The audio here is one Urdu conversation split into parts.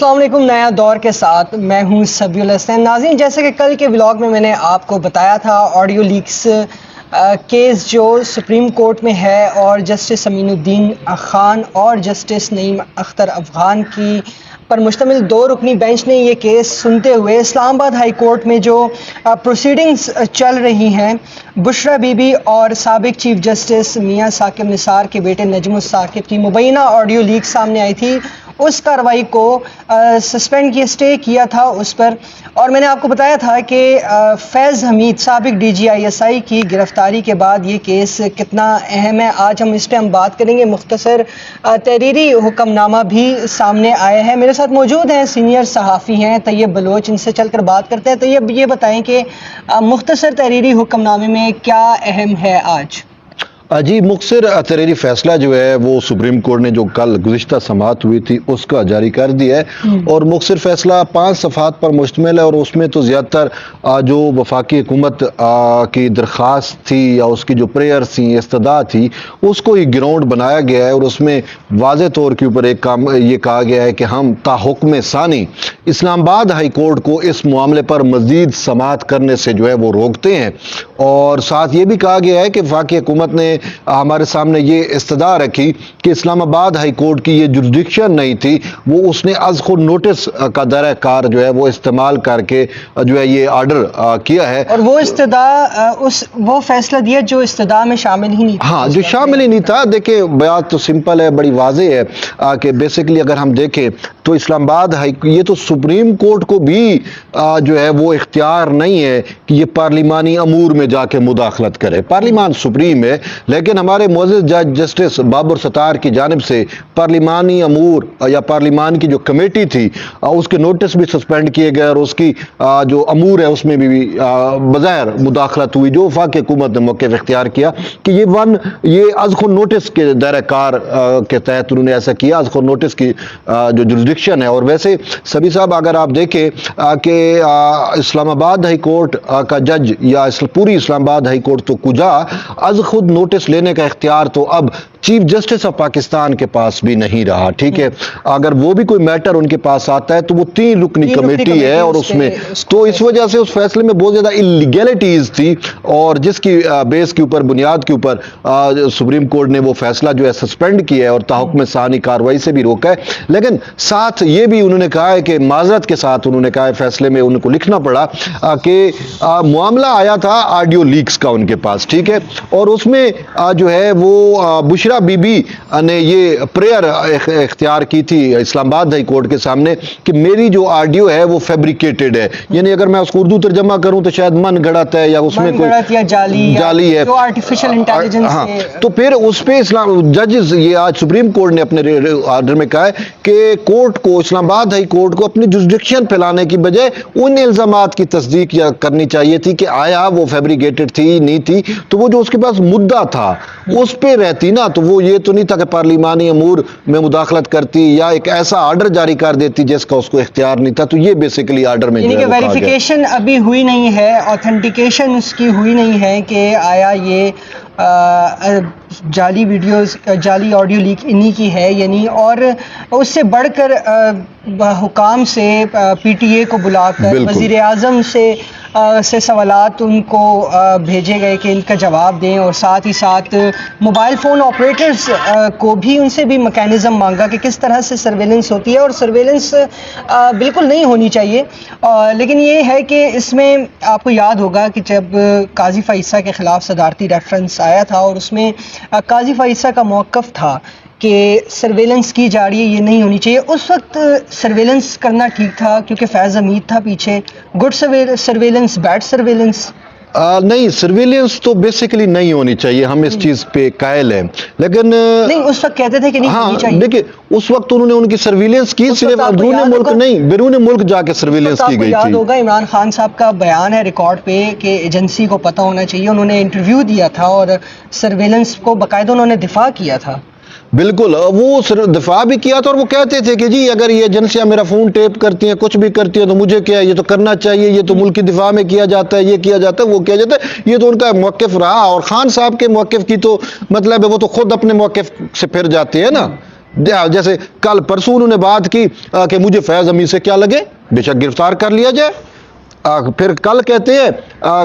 السلام علیکم، نیا دور کے ساتھ میں ہوں سبی الحسن۔ ناظرین، جیسے کہ کل کے ولاگ میں نے آپ کو بتایا تھا، آڈیو لیکس کیس جو سپریم کورٹ میں ہے اور جسٹس امین الدین خان اور جسٹس نعیم اختر افغان کی پر مشتمل 2 رکنی بینچ نے یہ کیس سنتے ہوئے اسلام آباد ہائی کورٹ میں جو پروسیڈنگز چل رہی ہیں بشرا بی بی اور سابق چیف جسٹس میاں ثاقب نثار کے بیٹے نجم الثاقب کی مبینہ آڈیو لیک سامنے آئی تھی، اس کارروائی کو سسپینڈ کیا، اسٹے کیا تھا اس پر۔ اور میں نے آپ کو بتایا تھا کہ فیض حمید سابق DGI کی گرفتاری کے بعد یہ کیس کتنا اہم ہے۔ آج اس پہ ہم بات کریں گے۔ مختصر تحریری حکم نامہ بھی سامنے آیا ہے۔ میرے ساتھ موجود ہیں سینئر صحافی ہیں طیب بلوچ، ان سے چل کر بات کرتے ہیں۔ طیب، یہ بتائیں کہ مختصر تحریری حکم نامے میں کیا اہم ہے آج؟ جی، مختصر تحریری فیصلہ جو ہے وہ سپریم کورٹ نے جو کل گزشتہ سماعت ہوئی تھی اس کا جاری کر دیا ہے، اور مختصر فیصلہ 5 صفحات پر مشتمل ہے، اور اس میں تو زیادہ تر جو وفاقی حکومت کی درخواست تھی یا اس کی جو پریئر تھی، استدعا تھی، اس کو ہی گراؤنڈ بنایا گیا ہے، اور اس میں واضح طور کے اوپر ایک کام یہ کہا گیا ہے کہ ہم تا حکم ثانی اسلام آباد ہائی کورٹ کو اس معاملے پر مزید سماعت کرنے سے جو ہے وہ روکتے ہیں، اور ساتھ یہ بھی کہا گیا ہے کہ وفاقی حکومت نے ہمارے سامنے یہ استدعا رکھی کہ اسلام آباد ہائی کورٹ کی یہ جوریسڈکشن نہیں تھی، وہ اس نے از خود نوٹس کا دائرہ کار جو ہے وہ استعمال کر کے جو ہے یہ آرڈر کیا ہے، اور وہ استدعا وہ فیصلہ دیا جو استدعا میں شامل ہی نہیں تھا۔ ہاں، جو شامل ہی نہیں تھا۔ دیکھیں، بات تو سمپل ہے، بڑی واضح ہے کہ بیسیکلی اگر ہم دیکھیں تو اسلام آباد یہ تو سپریم کورٹ کو بھی جو ہے وہ اختیار نہیں ہے کہ یہ پارلیمانی امور میں جا کے مداخلت کرے۔ پارلیمان سپریم ہے، لیکن ہمارے معزز جج جسٹس بابر ستار کی جانب سے پارلیمانی امور یا پارلیمان کی جو کمیٹی تھی اس کے نوٹس بھی سسپینڈ کیے گئے، اور اس کی جو امور ہے اس میں بھی بظاہر مداخلت ہوئی، جو وفاقی حکومت نے موقف اختیار کیا کہ یہ از خود نوٹس کے دائرہ کار کے تحت انہوں نے ایسا کیا، از خود نوٹس کی جو جوریسڈکشن ہے۔ اور ویسے سبھی صاحب، اگر آپ دیکھیں کہ اسلام آباد ہائی کورٹ کا جج یا پوری اسلام آباد ہائی کورٹ تو کجا از خود نوٹس لینے کا اختیار تو اب چیف جسٹس آف پاکستان کے پاس بھی نہیں رہا، ٹھیک ہے؟ اگر وہ بھی کوئی میٹر ان کے پاس آتا ہے تو وہ 3 رکنی کمیٹی ہے، اور اس میں تو اس وجہ سے اس فیصلے میں بہت زیادہ اللیگیلٹیز تھی، اور جس کی بیس کے اوپر، بنیاد کے اوپر سپریم کورٹ نے وہ فیصلہ جو ہے سسپینڈ کیا ہے اور تحکم ثانی کارروائی سے بھی روکا ہے۔ لیکن ساتھ یہ بھی انہوں نے کہا ہے کہ معذرت کے ساتھ انہوں نے کہا ہے، فیصلے میں ان کو لکھنا پڑا کہ معاملہ آیا تھا آڈیو لیکس کا ان کے پاس، ٹھیک ہے؟ اور اس میں جو ہے وہ بشرا بی بی نے یہ پریئر اختیار کی تھی اسلام آباد ہائی کورٹ کے سامنے کہ میری جو آڈیو ہے وہ فیبریکیٹڈ ہے، یعنی اگر میں اس کو اردو ترجمہ کروں تو شاید من گڑت ہے، یا اس میں کوئی جعلی ہے، آرٹیفیشل انٹیلیجنس ہے۔ تو پھر اس پہ ججز یہ آج سپریم کورٹ نے اپنے آرڈر میں کہا ہے کہ کورٹ کو، اسلام آباد ہائی کورٹ کو اپنی جوریسڈکشن پھیلانے کی بجائے ان الزامات کی تصدیق کرنی چاہیے تھی کہ آیا وہ فیبریکیٹڈ تھی نہیں تھی، تو وہ جو اس کے پاس مدعا تھا اس پہ رہتی نا، تو وہ یہ تو نہیں تھا کہ پارلیمانی امور میں مداخلت کرتی یا ایک ایسا آرڈر جاری کر دیتی جس کا اس کو اختیار نہیں تھا۔ تو یہ بیسیکلی آرڈر میں یعنی کہ ویریفیکیشن ابھی ہوئی نہیں ہے، آتھینٹیکیشن اس کی ہوئی نہیں ہے کہ آیا یہ جعلی ویڈیوز، جعلی آڈیو لیک انہی کی ہے، یعنی اور اس سے بڑھ کر حکام سے PTA کو بلا کر وزیر اعظم سے سوالات ان کو بھیجے گئے کہ ان کا جواب دیں، اور ساتھ ہی ساتھ موبائل فون آپریٹرز کو بھی ان سے بھی میکینزم مانگا کہ کس طرح سے سرویلنس ہوتی ہے، اور سرویلنس بالکل نہیں ہونی چاہیے۔ لیکن یہ ہے کہ اس میں آپ کو یاد ہوگا کہ جب قاضی فائصہ کے خلاف صدارتی ریفرنس آیا تھا اور اس میں قاضی فائصہ کا موقف تھا کہ سرویلنس کی جا رہی ہے، یہ نہیں ہونی چاہیے، اس وقت سرویلنس کرنا ٹھیک تھا کیونکہ فیض حمید تھا پیچھے؟ Good surveillance, bad surveillance? نہیں، سرویلنس تو بیسیکلی نہیں ہونی چاہیے، ہم اس چیز پہ قائل ہیں، لیکن نہیں، اس وقت کہتے تھے کہ نہیں ہونی چاہیے۔ دیکھیں، اس وقت انہوں نے ان کی سرویلنس کی، صرف اندرون ملک نہیں، بیرون ملک جا کے سرویلنس کی گئی تھی۔ یاد ہوگا عمران خان صاحب کا بیان ہے ریکارڈ پہ کہ ایجنسی کو پتہ ہونا چاہیے، انہوں نے انٹرویو دیا تھا اور سرویلنس کو باقاعدہ انہوں نے دفاع کیا تھا۔ بالکل، وہ دفاع بھی کیا تھا، اور وہ کہتے تھے کہ جی اگر یہ ایجنسیاں میرا فون ٹیپ کرتی ہیں، کچھ بھی کرتی ہیں، تو مجھے کیا ہے، یہ تو کرنا چاہیے، یہ تو ملک کی دفاع میں کیا جاتا ہے، یہ کیا جاتا ہے، وہ کیا جاتا ہے، یہ تو ان کا موقف رہا۔ اور خان صاحب کے موقف کی تو مطلب ہے وہ تو خود اپنے موقف سے پھر جاتے ہیں نا، جیسے کل پرسوں انہوں نے بات کی کہ مجھے فیض امین سے کیا لگے، بے شک گرفتار کر لیا جائے، پھر کل کہتے ہیں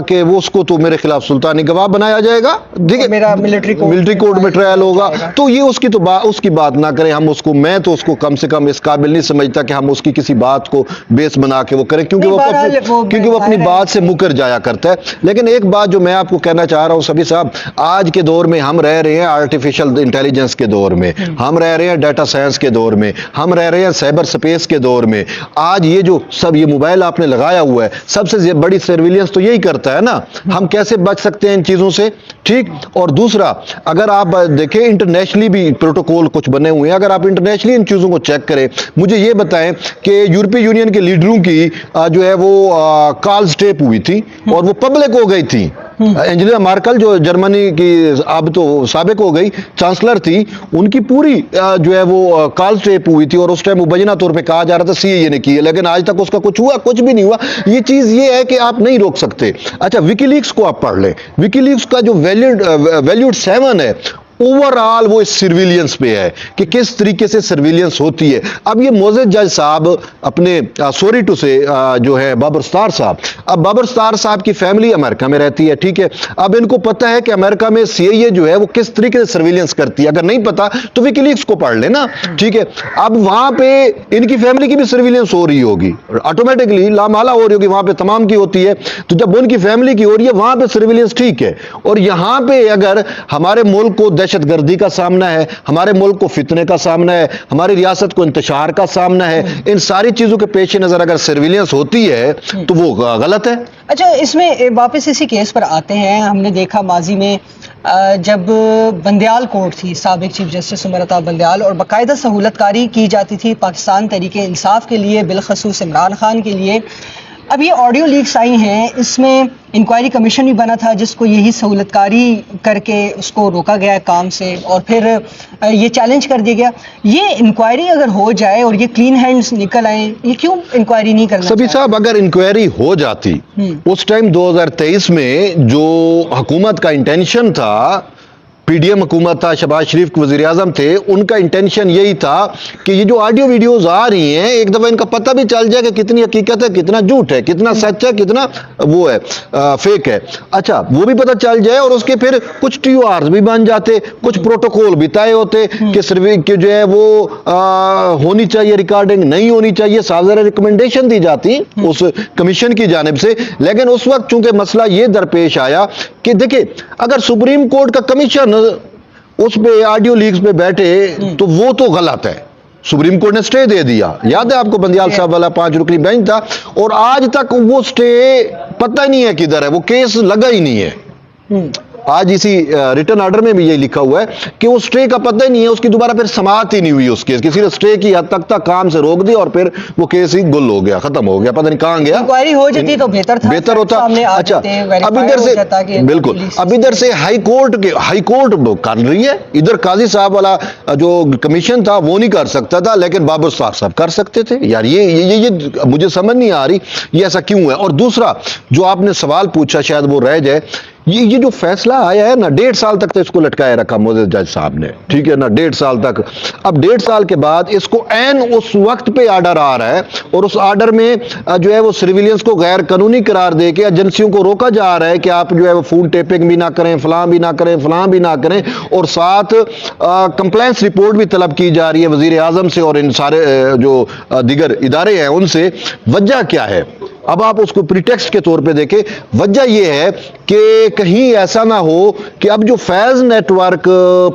کہ وہ اس کو تو میرے خلاف سلطانی گواہ بنایا جائے گا، ٹھیک ہے، میرا ملٹری کورٹ میں ٹرائل ہوگا، تو یہ اس کی بات نہ کریں، ہم اس کو، میں تو اس کو کم سے کم اس قابل نہیں سمجھتا کہ ہم اس کی کسی بات کو بیس بنا کے وہ کریں، کیونکہ وہ اپنی بات سے مکر جایا کرتا ہے۔ لیکن ایک بات جو میں آپ کو کہنا چاہ رہا ہوں سبھی صاحب، آج کے دور میں ہم رہ رہے ہیں آرٹیفیشل انٹیلیجنس کے دور میں، ہم رہ رہے ہیں ڈیٹا سائنس کے دور میں، ہم رہ رہے ہیں سائبر سپیس کے دور میں۔ آج یہ جو سب یہ موبائل آپ نے لگایا ہوا ہے، سب سے بڑی سرویلنس تو یہی کرتا ہے نا، ہم کیسے بچ سکتے ہیں ان چیزوں سے، ٹھیک۔ اور دوسرا، اگر آپ دیکھیں انٹرنیشنلی بھی پروٹوکول کچھ بنے ہوئے ہیں، اگر آپ انٹرنیشنلی ان چیزوں کو چیک کریں، مجھے یہ بتائیں کہ یورپی یونین کے لیڈروں کی جو ہے وہ کالز ٹیپ ہوئی تھی اور وہ پبلک ہو گئی تھی۔ انجیلا مارکل جو جرمنی کی اب تو سابق ہو گئی چانسلر تھی، ان کی پوری جو ہے وہ کال ٹیپ ہوئی تھی، اور اس ٹائم مبینہ طور پہ کہا جا رہا تھا سی اے نے کی ہے، لیکن آج تک اس کا کچھ بھی نہیں ہوا۔ یہ چیز یہ ہے کہ آپ نہیں روک سکتے۔ اچھا، وکی لیکس کو آپ پڑھ لیں، وکی لیکس کا جو ویلیوڈ 7 ہے، اوورآل وہ اس سرویلنس پہ ہے کہ کس طریقے سے سرویلنس ہوتی ہے۔ اب یہ موزز جج صاحب اپنے سوری ٹو سے جو ہے بابر اسٹار صاحب، اب بابر اسٹار صاحب کی فیملی امریکہ میں رہتی ہے، ٹھیک ہے، اب ان کو پتہ ہے کہ امریکہ میں سی اے جو ہے وہ کس طریقے سے سرویلنس کرتی ہے، اگر نہیں پتا تو وکی لیکس کو پڑھ لیں نا، ٹھیک ہے۔ اب وہاں پہ ان کی فیملی کی بھی سرویلنس ہو رہی ہوگی، آٹومیٹکلی لامحالہ ہو رہی ہوگی، وہاں پہ تمام کی ہوتی ہے، تو جب ان کی فیملی کی ہو رہی ہے وہاں پہ سرویلنس ٹھیک ہے۔ اور یہاں پہ اگر ہمارے ملک کو دہشت گردی کا سامنا ہے، ہمارے ملک کو فتنے کا سامنا ہے، ہماری ریاست کو انتشار کا سامنا ہے، ان ساری چیزوں کے پیش نظر اگر سرویلنس ہوتی ہے تو وہ غلط ہے۔ اچھا، اس میں واپس اسی کیس پر آتے ہیں، ہم نے دیکھا ماضی میں جب بندیال کورٹ تھی، سابق چیف جسٹس عمر عطا بندیال، اور باقاعدہ سہولت کاری کی جاتی تھی پاکستان تحریک انصاف کے لیے، بالخصوص عمران خان کے لیے۔ اب یہ آڈیو لیکس آئی ہیں، اس میں انکوائری کمیشن بھی بنا تھا جس کو یہی سہولت کاری کر کے اس کو روکا گیا کام سے، اور پھر یہ چیلنج کر دیا گیا۔ یہ انکوائری اگر ہو جائے اور یہ کلین ہینڈز نکل آئیں، یہ کیوں انکوائری نہیں کرنا سبھی صاحب؟ اگر انکوائری ہو جاتی اس ٹائم 2023 میں جو حکومت کا انٹینشن تھا، پی ڈی ایم حکومت تھا، شہباز شریف کے وزیر اعظم تھے، ان کا انٹینشن یہی تھا کہ یہ جو آڈیو ویڈیوز آ رہی ہیں ایک دفعہ ان کا پتہ بھی چل جائے کہ کتنی حقیقت ہے، کتنا جھوٹ ہے، کتنا سچ ہے، کتنا وہ ہے فیک ہے۔ اچھا، وہ بھی پتہ چل جائے، اور اس کے پھر کچھ ٹی او آرز بھی بن جاتے، کچھ پروٹوکول بھی طے ہوتے کہ جو ہے وہ ہونی چاہیے ریکارڈنگ، نہیں ہونی چاہیے، صاف ظاہر ریکمنڈیشن دی جاتی اس کمیشن کی جانب سے۔ لیکن اس وقت چونکہ مسئلہ یہ درپیش آیا کہ دیکھیں، اگر سپریم کورٹ کا کمیشن اس پہ آڈیو لیکس پہ بیٹھے تو وہ تو غلط ہے، سپریم کورٹ نے سٹے دے دیا، یاد ہے آپ کو بندیال صاحب والا 5 رکنی بینچ تھا، اور آج تک وہ سٹے پتہ ہی نہیں ہے کدھر ہے، وہ کیس لگا ہی نہیں ہے۔ آج اسی ریٹرن آرڈر میں بھی یہ لکھا ہوا ہے کہ وہ سٹے کا پتہ ہی نہیں ہے، اس کی دوبارہ پھر سماعت ہی نہیں ہوئی اس کیس، کسی نے سٹے کی حد تک کام سے روک دی اور پھر وہ کیس ہی گل ہو گیا، ختم ہو گیا، پتہ نہیں کہاں گیا۔ انکوائری ہو جاتی تو بہتر ہوتا۔ اچھا، اب ادھر سے بالکل، اب ادھر سے ہائی کورٹ کر رہی ہے، ادھر قاضی صاحب والا جو کمیشن تھا وہ نہیں کر سکتا تھا، لیکن بابر صاحب کر سکتے تھے۔ یار یہ مجھے سمجھ نہیں آ رہی یہ ایسا کیوں ہے۔ اور دوسرا جو آپ نے سوال پوچھا، شاید وہ رہ جائے، یہ جو فیصلہ آیا ہے نا، 1.5 سال تک تو اس کو لٹکائے رکھا موزز جج صاحب نے، ٹھیک ہے نا، 1.5 سال تک۔ اب 1.5 سال کے بعد اس کو عین اس وقت پہ آرڈر آ رہا ہے، اور اس آرڈر میں جو ہے وہ سرویلنس کو غیر قانونی قرار دے کے ایجنسیوں کو روکا جا رہا ہے کہ آپ جو ہے وہ فون ٹیپنگ بھی نہ کریں، فلاں بھی نہ کریں، فلاں بھی نہ کریں، اور ساتھ کمپلینس رپورٹ بھی طلب کی جا رہی ہے وزیر اعظم سے اور ان سارے جو دیگر ادارے ہیں ان سے۔ وجہ کیا ہے؟ اب آپ اس کو پریٹیکسٹ کے طور پہ دیکھیں، وجہ یہ ہے کہ کہیں ایسا نہ ہو کہ اب جو فیض نیٹ ورک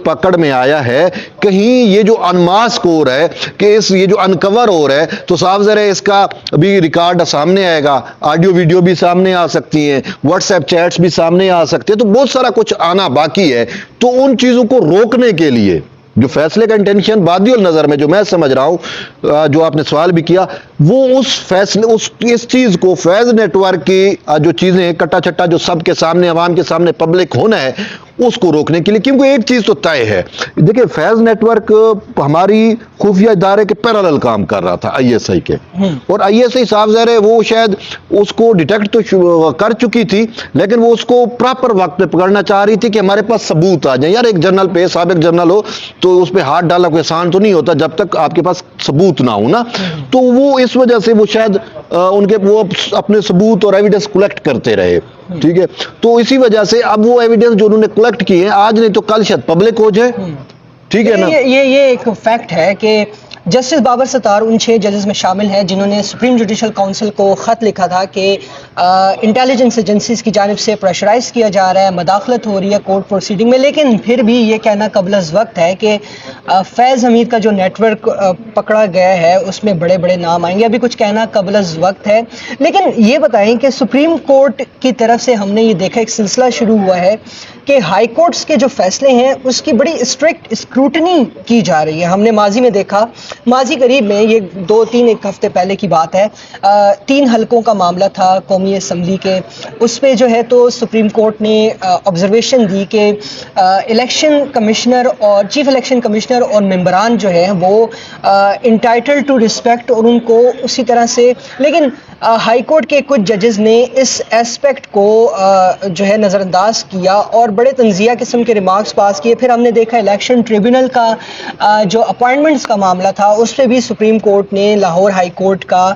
پکڑ میں آیا ہے، کہیں یہ جو انماسک ہو رہا ہے، کہ یہ جو انکور ہو رہا ہے، تو صاف ظاہر ہے اس کا بھی ریکارڈ سامنے آئے گا، آڈیو ویڈیو بھی سامنے آ سکتی ہیں، واٹس ایپ چیٹس بھی سامنے آ سکتے ہیں، تو بہت سارا کچھ آنا باقی ہے۔ تو ان چیزوں کو روکنے کے لیے جو فیصلے کا انٹینشن بادی النظر میں جو میں سمجھ رہا ہوں، جو آپ نے سوال بھی کیا، وہ اس چیز کو فیض نیٹ ورک کی جو چیزیں کٹا چٹا جو سب کے سامنے، عوام کے سامنے پبلک ہونا ہے، اس کو روکنے کے لیے، کیونکہ ایک چیز تو طے ہے، دیکھیں فیض نیٹ ورک ہماری خفیہ ادارے کے پیرالل کام کر رہا تھا آئی ایس آئی کے، اور آئی ایس آئی صاحب ظاہر ہے وہ شاید اس کو ڈیٹیکٹ تو کر چکی تھی، لیکن وہ اس کو پراپر وقت پہ پکڑنا چاہ رہی تھی کہ ہمارے پاس ثبوت آ جائیں. یار ایک جنرل پہ سابق جنرل ہو تو اس پہ ہاتھ ڈالا کوئی آسان تو نہیں ہوتا جب تک آپ کے پاس ثبوت نہ ہو نا. تو وہ اس وجہ سے وہ شاید ان کے وہ اپنے ثبوت اور ایویڈنس کلیکٹ کرتے رہے، ٹھیک ہے. تو اسی وجہ سے اب وہ ایویڈنس جو انہوں نے کلیکٹ کیے ہیں آج نہیں تو کل شاید پبلک ہو جائے، ٹھیک ہے نا. یہ ایک فیکٹ ہے کہ جسٹس بابر ستار ان 6 ججز میں شامل ہیں جنہوں نے سپریم جوڈیشل کونسل کو خط لکھا تھا کہ انٹیلیجنس ایجنسیز کی جانب سے پریشرائز کیا جا رہا ہے، مداخلت ہو رہی ہے کورٹ پروسیڈنگ میں، لیکن پھر بھی یہ کہنا قبل از وقت ہے کہ فیض حمید کا جو نیٹ ورک پکڑا گیا ہے اس میں بڑے بڑے نام آئیں گے. ابھی کچھ کہنا قبل از وقت ہے، لیکن یہ بتائیں کہ سپریم کورٹ کی طرف سے ہم نے یہ دیکھا ایک سلسلہ شروع ہوا ہے کہ ہائی کورٹس کے جو فیصلے ہیں اس کی بڑی اسٹرکٹ اسکروٹنی کی جا رہی ہے. ہم نے ماضی میں دیکھا، ماضی قریب میں یہ 2-3 ایک ہفتے پہلے کی بات ہے، 3 حلقوں کا معاملہ تھا قومی اسمبلی کے، اس پہ جو ہے تو سپریم کورٹ نے آبزرویشن دی کہ الیکشن کمشنر اور چیف الیکشن کمشنر اور ممبران جو ہے وہ انٹائٹل ٹو رسپیکٹ، اور ان کو اسی طرح سے، لیکن ہائی کورٹ کے کچھ ججز نے اس ایسپیکٹ کو جو ہے نظر انداز کیا اور بڑے تنزیہ قسم کے ریمارکس پاس کیے. پھر ہم نے دیکھا الیکشن ٹریبیونل کا جو اپوائنٹمنٹس کا معاملہ تھا اس پہ بھی سپریم کورٹ نے لاہور ہائی کورٹ کا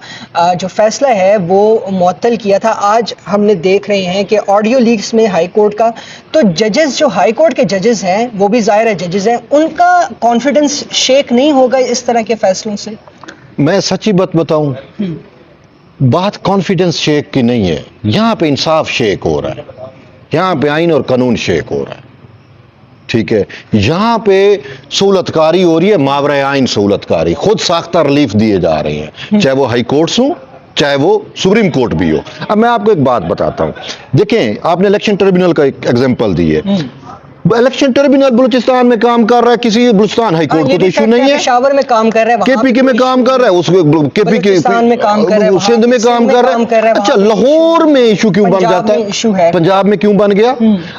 جو فیصلہ ہے وہ معطل کیا تھا. آج ہم نے دیکھ رہے ہیں کہ آڈیو لیکس میں ہائی کورٹ کا، تو ججز جو ہائی کورٹ کے ججز ہیں وہ بھی ظاہر ہے ججز ہیں، ان کا کانفیڈنس شیک نہیں ہوگا اس طرح کے فیصلوں سے؟ میں سچی بات بتاؤں، بات کانفیڈنس شیک کی نہیں ہے، یہاں پہ انصاف شیک ہو رہا ہے، یہاں پہ آئین اور قانون شیک ہو رہا ہے، ٹھیک ہے. یہاں پہ سہولت کاری ہو رہی ہے، ماورائے آئین سہولت کاری، خود ساختہ ریلیف دیے جا رہے ہیں، چاہے وہ ہائی کورٹس ہوں چاہے وہ سپریم کورٹ بھی ہو. اب میں آپ کو ایک بات بتاتا ہوں، دیکھیں آپ نے الیکشن ٹریبیونل کا ایک ایگزامپل دی ہے، الیکشن ٹریبیونل بلوچستان میں کام کر رہا ہے، کسی بلوچستان ہائی کورٹ کو تو ایشو نہیں ہے، پشاور میں کام کر رہا ہے، کے پی کے میں کام کر رہا ہے، اس کے پی کے سندھ میں کام کر رہا ہے. اچھا لاہور میں ایشو کیوں بن جاتا ہے، پنجاب میں کیوں بن گیا؟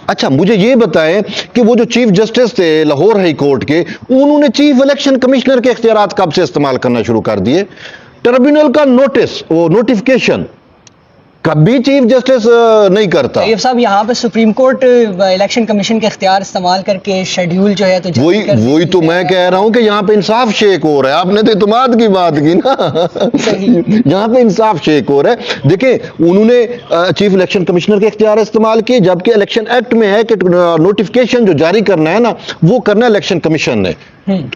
اچھا مجھے یہ بتائیں کہ وہ جو چیف جسٹس تھے لاہور ہائی کورٹ کے، انہوں نے چیف الیکشن کمشنر کے اختیارات کب سے استعمال کرنا شروع کر دیے؟ ٹریبیونل کا نوٹس، وہ نوٹیفکیشن کبھی چیف جسٹس نہیں کرتا. طیب صاحب یہاں پہ سپریم کورٹ الیکشن کمشن کے اختیار استعمال کر کے شیڈیول جو ہے تو وہی تو میں کہہ رہا ہوں کہ یہاں پہ انصاف شیک ہو رہا ہے. آپ نے تو اعتماد کی بات کی نا، یہاں پہ انصاف شیک ہو رہا ہے. دیکھیں انہوں نے چیف الیکشن کمشنر کے اختیار استعمال کیے، جبکہ الیکشن ایکٹ میں ہے کہ نوٹیفکیشن جو جاری کرنا ہے نا وہ کرنا ہے الیکشن کمیشن نے،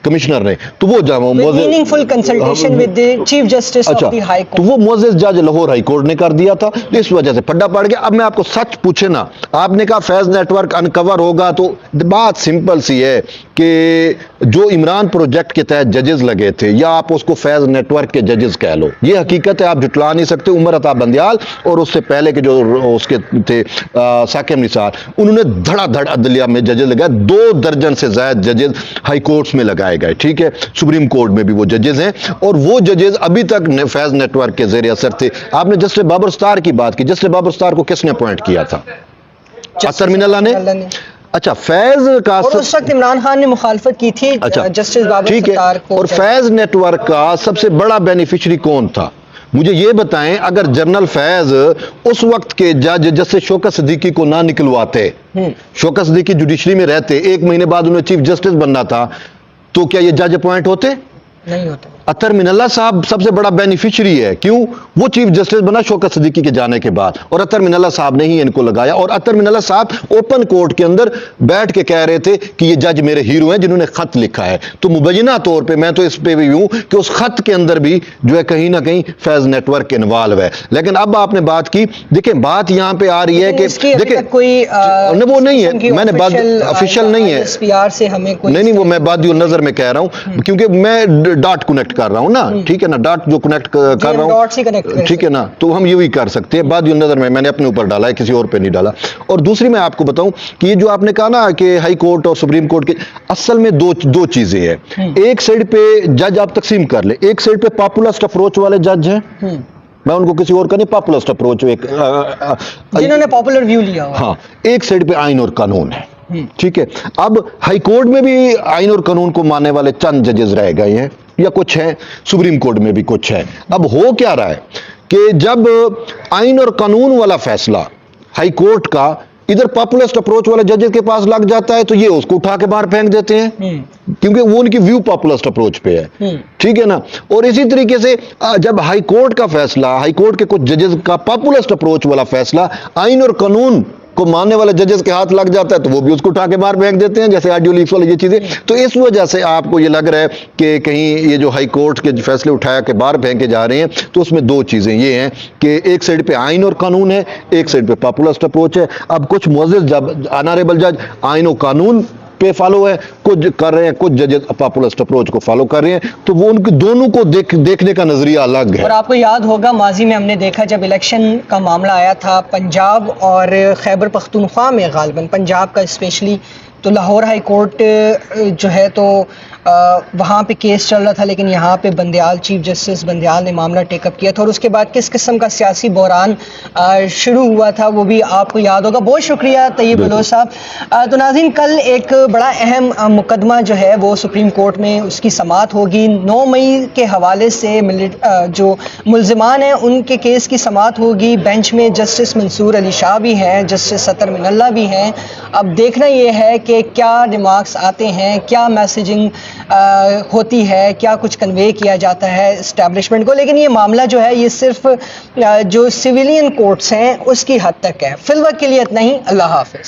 کمشنر نے. تو وہ meaningful consultation with the chief justice of the high court, تو وہ معزز جج لاہور ہائی کورٹ نے کر دیا تھا، اس وجہ سے پڈا پڑ گیا. اب میں آپ کو سچ پوچھے نا، آپ نے کہا فیض نیٹ ورک انکور ہوگا، تو بات سمپل سی ہے کہ جو عمران پروجیکٹ کے تحت ججز لگے تھے، یا آپ اس کو فیض نیٹ ورک کے ججز کہہ لو، یہ حقیقت ہے، آپ جھٹلا نہیں سکتے. عمر عطا بندیال اور اس سے پہلے کے جو اس کے تھے ثاقب نثار، انہوں نے دھڑا دھڑ عدلیہ میں ججز لگائے، 2 درجن سے زائد ججز ہائی کورٹس میں لگائے گئے، ٹھیک ہے. سپریم کورٹ میں بھی وہ ججز ہیں، اور وہ ججز ابھی تک فیض نیٹ ورک کے زیر اثر تھے. آپ نے جسٹس بابر ستار کی بات کی، جسٹس بابر ستار کو کس نے اپوائنٹ کیا تھا؟ اطہر من اللہ نے. اچھا فیض کا، اور اس وقت عمران خان نے مخالفت کی تھی جسٹس بابر ستار کو. اور فیض نیٹ ورک کا سب سے بڑا بینیفیشری کون تھا؟ مجھے یہ بتائیں، اگر جنرل فیض اس وقت کے جج جسٹس شوکت صدیقی کو نہ نکلواتے، شوکت صدیقی جوڈیشری میں رہتے، 1 مہینے بعد انہیں چیف جسٹس بننا تھا، تو کیا یہ جج اپوائنٹ ہوتے؟ نہیں ہوتا. اطہر من اللہ صاحب سب سے بڑا بینیفیشری ہے، کیوں؟ وہ چیف جسٹس بنا شوکت صدیقی کے جانے کے بعد، اور اطہر من اللہ صاحب نے ہی ان کو لگایا. اور اطہر من اللہ صاحب اوپن کورٹ کے اندر بیٹھ کے کہہ رہے تھے کہ یہ جج میرے ہیرو ہیں جنہوں نے خط لکھا ہے. تو مبینہ طور پہ میں تو اس پہ بھی ہوں کہ اس خط کے اندر بھی جو ہے کہیں نہ کہیں فیض نیٹ ورک انوالو ہے. لیکن اب آپ نے بات کی، دیکھیں بات یہاں پہ آ رہی ہے کہ دیکھیں کوئی وہ نہیں ہے، میں نے بات افیشل نہیں ہے، نہیں وہ میں بادی النظر میں کہہ رہا ہوں، کیونکہ میں ڈاٹ کنیکٹ کر رہا ہوں نا، ٹھیک ہے نا، ڈاٹ جو کنیکٹ کر رہا ہوں، ٹھیک ہے نا، تو ہم یہی کر سکتے ہیں. بادی النظر میں نے اپنے اوپر ڈالا ہے، کسی اور پہ نہیں ڈالا. اور دوسری میں آپ کو بتاؤں کہ یہ جو آپ نے کہا نا کہ ہائی کورٹ اور سپریم کورٹ کے، اصل میں دو چیزیں ہیں. ایک سائڈ پہ جج آپ تقسیم کر لیں، ایک سائڈ پہ پاپولسٹ اپروچ والے جج ہیں، میں ان کو کسی اور کا نہیں، پاپولسٹ اپروچ جنہوں نے پاپولر ویو لیا، ہاں. ایک سائڈ پہ آئین اور قانون ہے، ٹھیک ہے. اب ہائی کورٹ میں بھی آئین اور قانون کو ماننے والے چند ججز رہ گئے ہیں یا کچھ ہیں, سپریم کورٹ میں بھی کچھ ہے. اب ہو کیا رہا ہے کہ جب آئین اور قانون والا فیصلہ ہائی کورٹ کا ادھر پاپولسٹ اپروچ والے ججز کے پاس لگ جاتا ہے تو یہ اس کو اٹھا کے باہر پھینک دیتے ہیں کیونکہ وہ ان کی ویو پاپولسٹ اپروچ پہ ہے. ٹھیک ہے نا. اور اسی طریقے سے جب ہائی کورٹ کا فیصلہ, ہائی کورٹ کے کچھ ججز کا پاپولسٹ اپروچ والا فیصلہ آئین اور قانون کو ماننے والے ججز کے ہاتھ لگ جاتا ہے تو وہ بھی اس کو اٹھا کے باہر پھینک دیتے ہیں, جیسے آڈیو لیکس والی یہ چیزیں. تو اس وجہ سے آپ کو یہ لگ رہا ہے کہ کہیں یہ جو ہائی کورٹ کے فیصلے اٹھایا کے باہر پھینکے جا رہے ہیں تو اس میں دو چیزیں یہ ہیں کہ ایک سائڈ پہ آئین اور قانون ہے, ایک سائڈ پہ پاپولسٹ اپروچ ہے. اب کچھ معزز جب آنریبل جج آئین و قانون پہ فالو ہے, کچھ کر رہے ہیں, کچھ ججز پاپولسٹ اپروچ کو فالو کر رہے ہیں, تو وہ ان کے دونوں کو دیکھنے کا نظریہ الگ ہے. اور آپ کو یاد ہوگا ماضی میں ہم نے دیکھا جب الیکشن کا معاملہ آیا تھا پنجاب اور خیبر پختونخوا میں, غالباً پنجاب کا اسپیشلی, تو لاہور ہائی کورٹ جو ہے تو وہاں پہ کیس چل رہا تھا, لیکن یہاں پہ بندیال, چیف جسٹس بندیال نے معاملہ ٹیک اپ کیا تھا, اور اس کے بعد کس قسم کا سیاسی بحران شروع ہوا تھا وہ بھی آپ کو یاد ہوگا. بہت شکریہ طیب بلوچ صاحب. تو ناظرین, کل ایک بڑا اہم مقدمہ جو ہے وہ سپریم کورٹ میں اس کی سماعت ہوگی. 9 مئی کے حوالے سے جو ملزمان ہیں ان کے کیس کی سماعت ہوگی. بینچ میں جسٹس منصور علی شاہ بھی ہیں, جسٹس سطر من اللہ بھی ہیں. اب دیکھنا یہ ہے کہ کیا ریمارکس آتے ہیں, کیا میسیجنگ ہوتی ہے, کیا کچھ کنوے کیا جاتا ہے اسٹیبلشمنٹ کو. لیکن یہ معاملہ جو ہے یہ صرف جو سویلین کورٹس ہیں اس کی حد تک ہے. فی الوقت کے لیے اتنا ہی. اللہ حافظ.